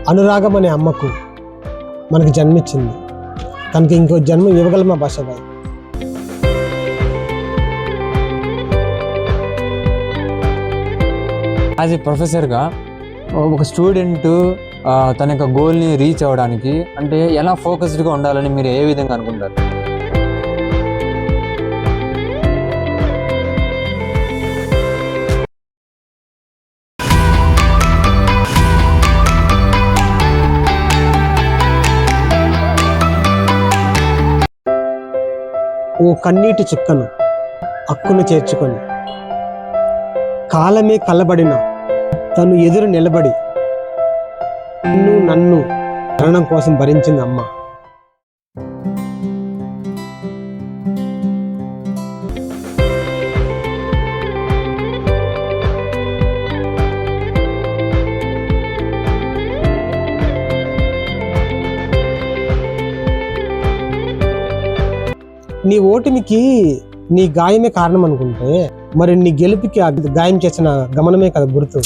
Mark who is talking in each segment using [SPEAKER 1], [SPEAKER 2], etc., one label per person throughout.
[SPEAKER 1] అనురాగం అనే అమ్మకు మనకి జన్మించింది, తనకి ఇంకో జన్మ ఇవ్వగలమా భాషాబాయ్?
[SPEAKER 2] యాజ్ ఏ ప్రొఫెసర్గా ఒక స్టూడెంట్ తన యొక్క గోల్ని రీచ్ అవ్వడానికి అంటే ఎలా ఫోకస్డ్గా ఉండాలని మీరు ఏ విధంగా అనుకుంటారు?
[SPEAKER 1] ఓ కన్నీటి చుక్కను అక్కును చేర్చుకొని కాలమే కళ్ళబడిన తను ఎదురు నిలబడి నన్ను మరణం కోసం భరించింది అమ్మ. నీ ఓటమికి నీ గాయమే కారణం అనుకుంటే మరి నీ గెలుపుకి ఆ గాయం చేసిన గమనమే కదా గుర్తు.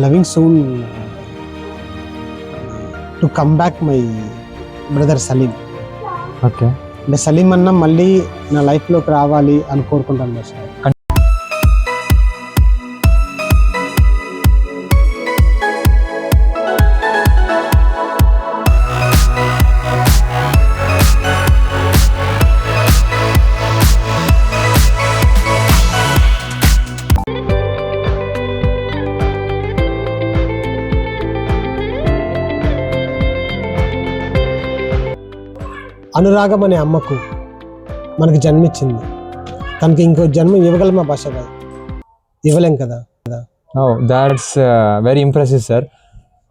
[SPEAKER 1] Loving soon to come back my brother Salim.
[SPEAKER 2] Okay,
[SPEAKER 1] అంటే సలీం అన్న మళ్ళీ నా లైఫ్లోకి రావాలి అని కోరుకుంటాను సార్. అనురాగం అనే అమ్మకు మనకి జన్మించింది, తనకి ఇంకో జన్మ ఇవ్వగలమా భాషాబాయ్? ఇవ్వలేం కదా.
[SPEAKER 2] That's very impressive sir.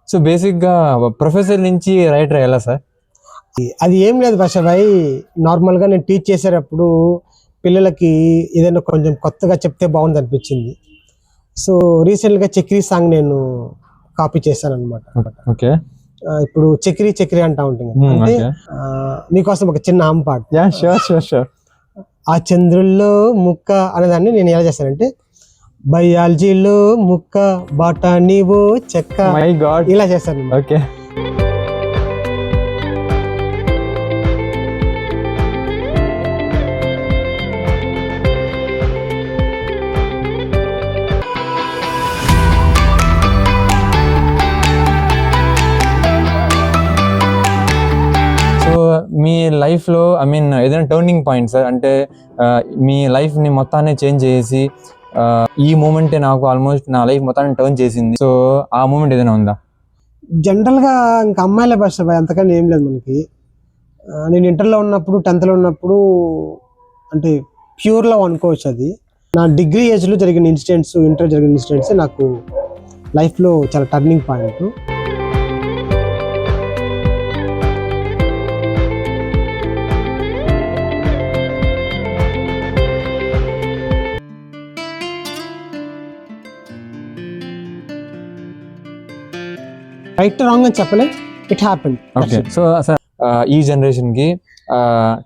[SPEAKER 2] So బేసిక్గా ప్రొఫెసర్ నుంచి రైటర్ ఎలా సార్?
[SPEAKER 1] అది ఏం లేదు భాషాబాయ్, నార్మల్గా నేను టీచ్ చేసేటప్పుడు పిల్లలకి ఏదైనా కొంచెం కొత్తగా చెప్తే బాగుంది అనిపించింది. సో రీసెంట్గా చక్రీ సాంగ్ నేను కాపీ చేశాను అనమాట.
[SPEAKER 2] ఓకే,
[SPEAKER 1] ఇప్పుడు చక్రీ చక్రీ అంటా ఉంటుంది అంటే మీకోసం ఒక చిన్న ఆమె పాట. ఆ చంద్రుల్లో ముక్క అనేదాన్ని నేను ఎలా చేస్తానంటే బయాలజీలో ముక్క బాటానీవో చెక్క ఇలా చేస్తాను.
[SPEAKER 2] ఓకే, మీ లైఫ్లో ఐ మీన్ ఏదైనా టర్నింగ్ పాయింట్ సార్, అంటే మీ లైఫ్ని మొత్తాన్ని చేంజ్ చేసి ఈ మూమెంటే నాకు ఆల్మోస్ట్ నా లైఫ్ మొత్తాన్ని టర్న్ చేసింది, సో ఆ మూమెంట్ ఏదైనా ఉందా?
[SPEAKER 1] జనరల్గా ఇంకా అమ్మాయిల భాష అంతకన్నా ఏం లేదు మనకి. నేను ఇంటర్లో ఉన్నప్పుడు 10th ఉన్నప్పుడు అంటే ప్యూర్ లవ్ అనుకోవచ్చు. అది నా డిగ్రీ ఏజ్లో జరిగిన ఇన్సిడెంట్స్, ఇంటర్ జరిగిన ఇన్సిడెంట్స్ నాకు లైఫ్లో చాలా టర్నింగ్ పాయింట్. రైట్ రాంగ్ అని చెప్పలే, it happened.
[SPEAKER 2] Okay, so sir ఈ జనరేషన్కి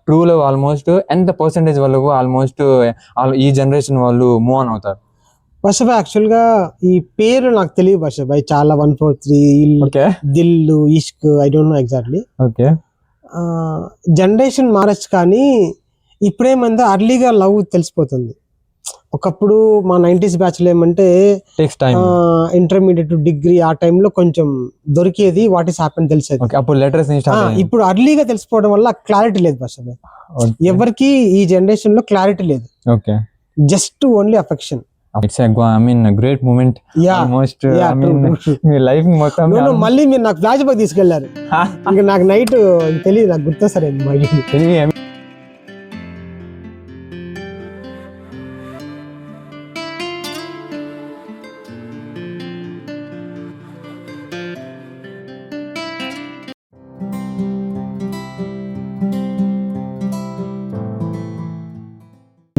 [SPEAKER 2] ట్రూ లవ్ ఆల్మోస్ట్ ఎంత పర్సెంటేజ్ వాళ్ళకు ఆల్మోస్ట్ ఈ జనరేషన్ వాళ్ళు మూవ్ ఆన్ అవుతారు?
[SPEAKER 1] భాషాబాయ్ యాక్చువల్గా ఈ పేరు నాకు తెలియదు భాషాబాయ్, చాలా 143 దిల్లు ఇష్క్ I don't know exactly.
[SPEAKER 2] Okay,
[SPEAKER 1] generation మారచ్చు కానీ ఇప్పుడేమంటే అర్లీగా లవ్ తెలిసిపోతుంది. ఒకప్పుడు మా 90s బ్యాచ్లో ఏమంటే ఇంటర్మీడియట్ డిగ్రీ ఆ టైంలో కొంచెం దొరికేది, వాట్ ఈస్ హ్యాపెన్ తెలిసేది. ఇప్పుడు అర్లీగా తెలిసిపోవడం వల్ల క్లారిటీ లేదు భాష. ఎవరికి ఈ జనరేషన్ లో క్లారిటీ లేదు, just only affection.
[SPEAKER 2] It's a great moment. Almost me life మొత్తం
[SPEAKER 1] మళ్ళీ మీరు నాకు ఫ్లాష్ బ్యాక్ తీసుకెళ్లారు. ఇంకా నాకు నైట్ తెలియదు, నాకు గుర్తొస్తారు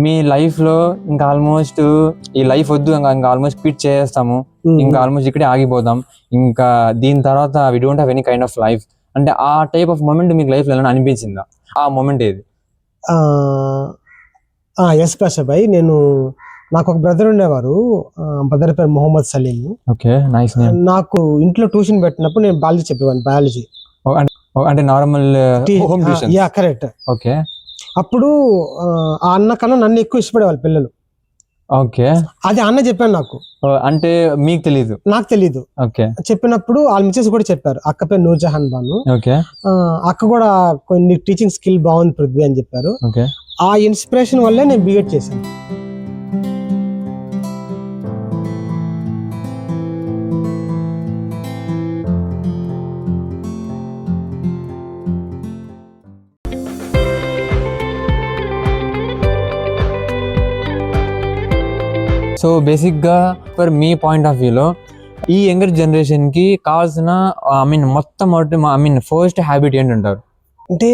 [SPEAKER 2] మీ లైఫ్ లో ఇంకా ఆల్మోస్ట్ ఈ లైఫ్ వద్దు, ఇంకా ఆల్మోస్ట్ క్విట్ చేస్తాము, ఇంకా ఆల్మోస్ట్ ఇక్కడే ఆగిపోతాం, ఇంకా దీని తర్వాత we don't have any kind of life అంటే ఆ టైప్ ఆఫ్ మూమెంట్ మీకు లైఫ్ లో ఏమైనా అనిపించిందా? ఆ మూమెంట్ ఏది?
[SPEAKER 1] ఎస్ ప్రసాద్ భాయ్, నాకు ఒక బ్రదర్ ఉండేవారు, బ్రదర్ పేరు Mohammed Salim.
[SPEAKER 2] Okay, nice name.
[SPEAKER 1] నాకు ఇంట్లో ట్యూషన్ పెట్టినప్పుడు నేను బయాలజీ చెప్పేవాడిని, బయాలజీ
[SPEAKER 2] అంటే normal home tuition.
[SPEAKER 1] Yeah correct.
[SPEAKER 2] Okay.
[SPEAKER 1] అప్పుడు ఆ అన్న కన్నా నన్ను ఎక్కువ ఇష్టపడేవాళ్ళు పిల్లలు.
[SPEAKER 2] ఓకే.
[SPEAKER 1] అది అన్న చెప్పాను నాకు.
[SPEAKER 2] అంటే మీకు తెలీదు? నాకు
[SPEAKER 1] తెలీదు.
[SPEAKER 2] ఓకే.
[SPEAKER 1] చెప్పినప్పుడు వాళ్ళ మిసెస్ కూడా చెప్పారు, అక్క పేరు నూర్జహాన్ బాను.
[SPEAKER 2] ఓకే.
[SPEAKER 1] అక్క కూడా కొన్ని టీచింగ్ స్కిల్ బాగుంది పృథ్వీ అని చెప్పారు.
[SPEAKER 2] ఓకే.
[SPEAKER 1] ఆ ఇన్స్పిరేషన్ వల్లే నేను బిఎడ్ చేశాను.
[SPEAKER 2] సో బేసిక్గా ఫర్ మీ పాయింట్ ఆఫ్ వ్యూలో ఈ యంగర్ జనరేషన్కి కావాల్సిన ఫస్ట్ హ్యాబిట్ ఏంటంటారు?
[SPEAKER 1] అంటే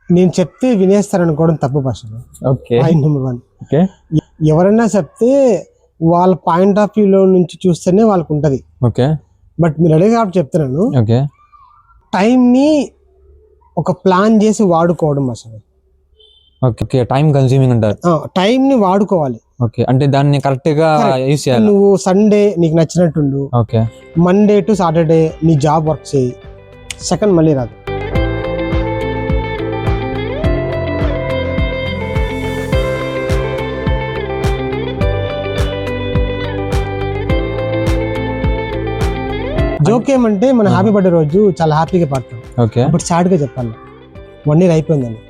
[SPEAKER 1] నేను చెప్తే వినేస్తారనుకోవడం తప్పు భాష.
[SPEAKER 2] ఓకే.
[SPEAKER 1] Point number 1.
[SPEAKER 2] ఓకే.
[SPEAKER 1] ఎవరైనా చెప్తే వాళ్ళ పాయింట్ ఆఫ్ వ్యూలో నుంచి చూస్తేనే వాళ్ళకు ఉంటుంది.
[SPEAKER 2] ఓకే.
[SPEAKER 1] బట్ మీరు అడిగే కాబట్టి చెప్తున్నాను.
[SPEAKER 2] ఓకే.
[SPEAKER 1] టైంని ఒక ప్లాన్ చేసి వాడుకోవడం అసలు.
[SPEAKER 2] ఓకే. టైం కన్స్యూమింగ్ అంటారు.
[SPEAKER 1] టైంని వాడుకోవాలి.
[SPEAKER 2] ఓకే. అంటే దాన్ని కరెక్ట్గా యూస్ చేయాలి.
[SPEAKER 1] నువ్వు సండే నీకు నచ్చినట్టుండు,
[SPEAKER 2] ఓకే,
[SPEAKER 1] మండే టు సాటర్డే నీ జాబ్ వర్క్ చేయి, సెకండ్ మళ్ళీ రాదు. జోక్ ఏమంటే మన హ్యాపీ బర్త్డే రోజు చాలా హ్యాపీగా పాడతాం.
[SPEAKER 2] ఓకే.
[SPEAKER 1] అప్పుడు సాడ్గా చెప్పాలి 1 year అయిపోయిందని.